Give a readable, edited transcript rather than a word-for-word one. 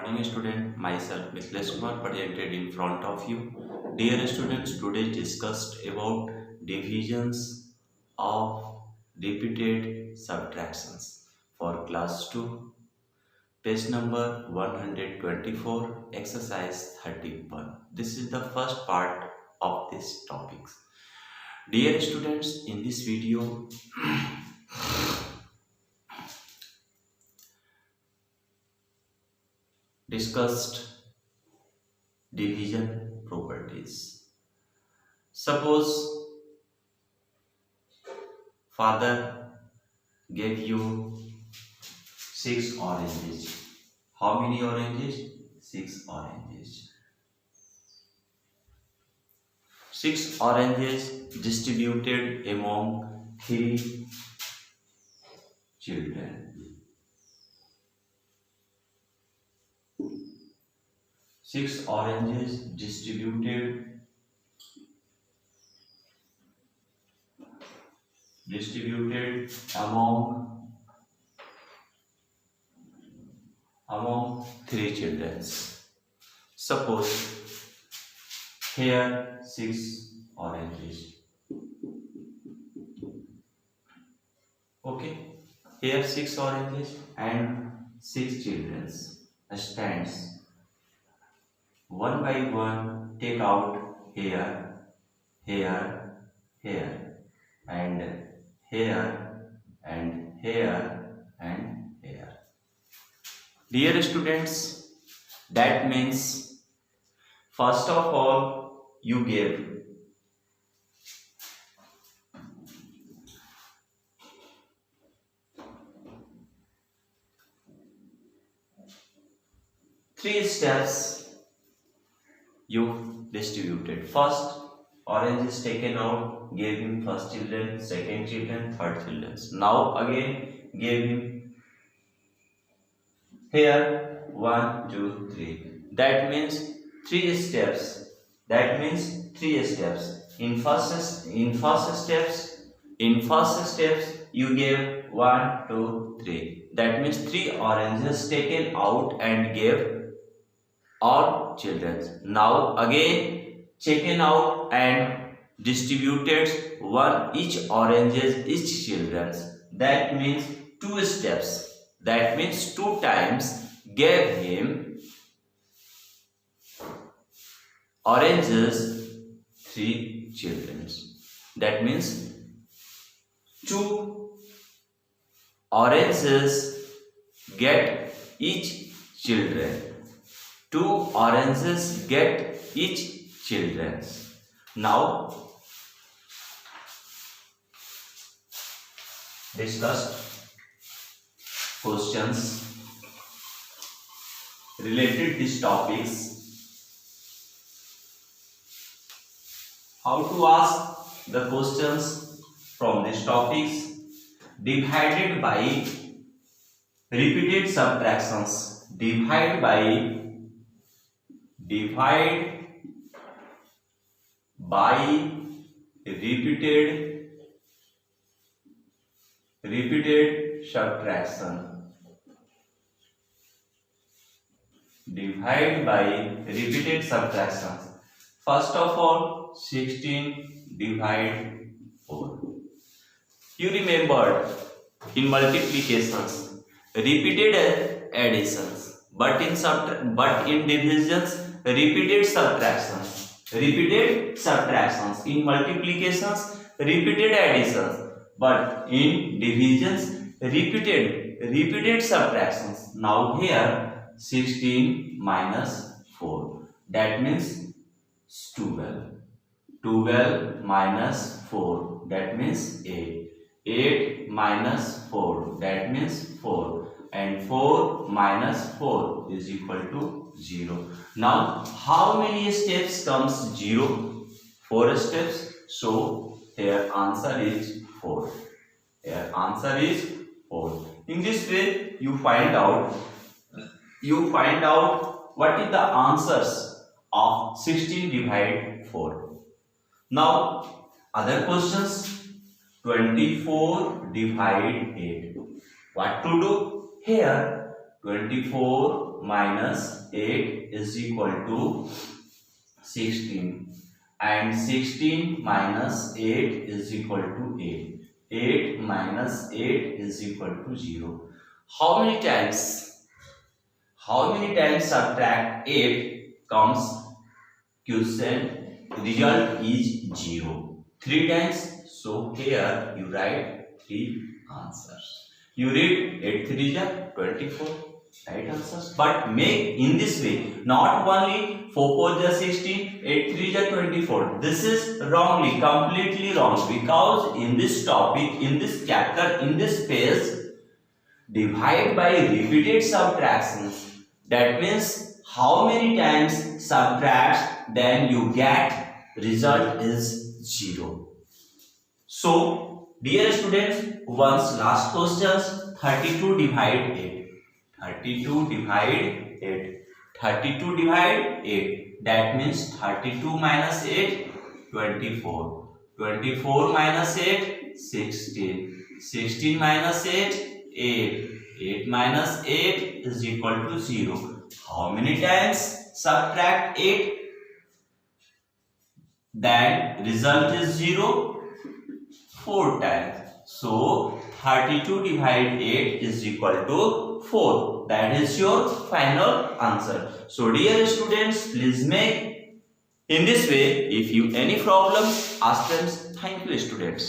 Morning student, myself Mithlesh Kumar presented in front of you. Dear students, today discussed about divisions of repeated subtractions for class 2, page number 124, exercise 31. This is the first part of this topics. Dear students, in this video discussed division properties. Suppose father gave you 6 oranges. How many oranges? 6 oranges. 6 oranges distributed among 3 children. 6 oranges distributed among 3 children. Suppose here 6 oranges. Okay, here 6 oranges and 6 children stands. One by one take out here, here, here, and here, and here, and here. Dear students, that means first of all you give 3 steps you distributed. First, orange is taken out, gave him first children, second children, third children. Now again gave him here 1, 2, 3. That means 3 steps. That means 3 steps. In first steps you gave 1, 2, 3. That means 3 oranges taken out and gave all children. Now again taken out and distributed each oranges each children. That means 2 steps. That means 2 times gave him oranges 3 children. That means 2 oranges get each children. 2 oranges get each children. Now discuss questions related these topics. How to ask the questions from these topics? Divided by repeated subtractions. Divide by repeated subtraction. Divide by repeated subtractions. First of all, 16 divide 4. You remembered in multiplications, repeated additions, but in divisions, repeated subtractions. Repeated subtractions. In multiplications, repeated additions, but in divisions, repeated subtractions. Now here 16 minus 4. That means 12. 12 minus 4. That means 8. 8 minus 4. That means 4. And 4 minus 4 is equal to 0. Now, how many steps comes 0? 4 steps. So, here answer is 4. Here answer is 4. In this way, you find out what is the answers of 16 divide 4. Now, other questions. 24 divide 8. What to do? Here 24 minus 8 is equal to 16. And 16 minus 8 is equal to 8. 8 minus 8 is equal to 0. How many times subtract 8 comes question result is 0? 3 times. So here you write 3 answers. You read 8 3 is 24 right answers. But make in this way, not only 4 4 is 16, 8 3 is 24. This is wrongly, completely wrong, because in this topic, in this chapter, in this page, divide by repeated subtractions. That means how many times subtract, then you get result is 0. So, dear students, once last questions, 32 divide 8. 32 divide 8. 32 divide 8. That means 32 minus 8, 24. 24 minus 8, 16. 16 minus 8, 8. 8 minus 8 is equal to 0. How many times subtract 8? Then result is 0. 4 times. So 32 divide 8 is equal to 4. That is your final answer. So dear students, please make in this way. If you any problems, ask them. Thank you students.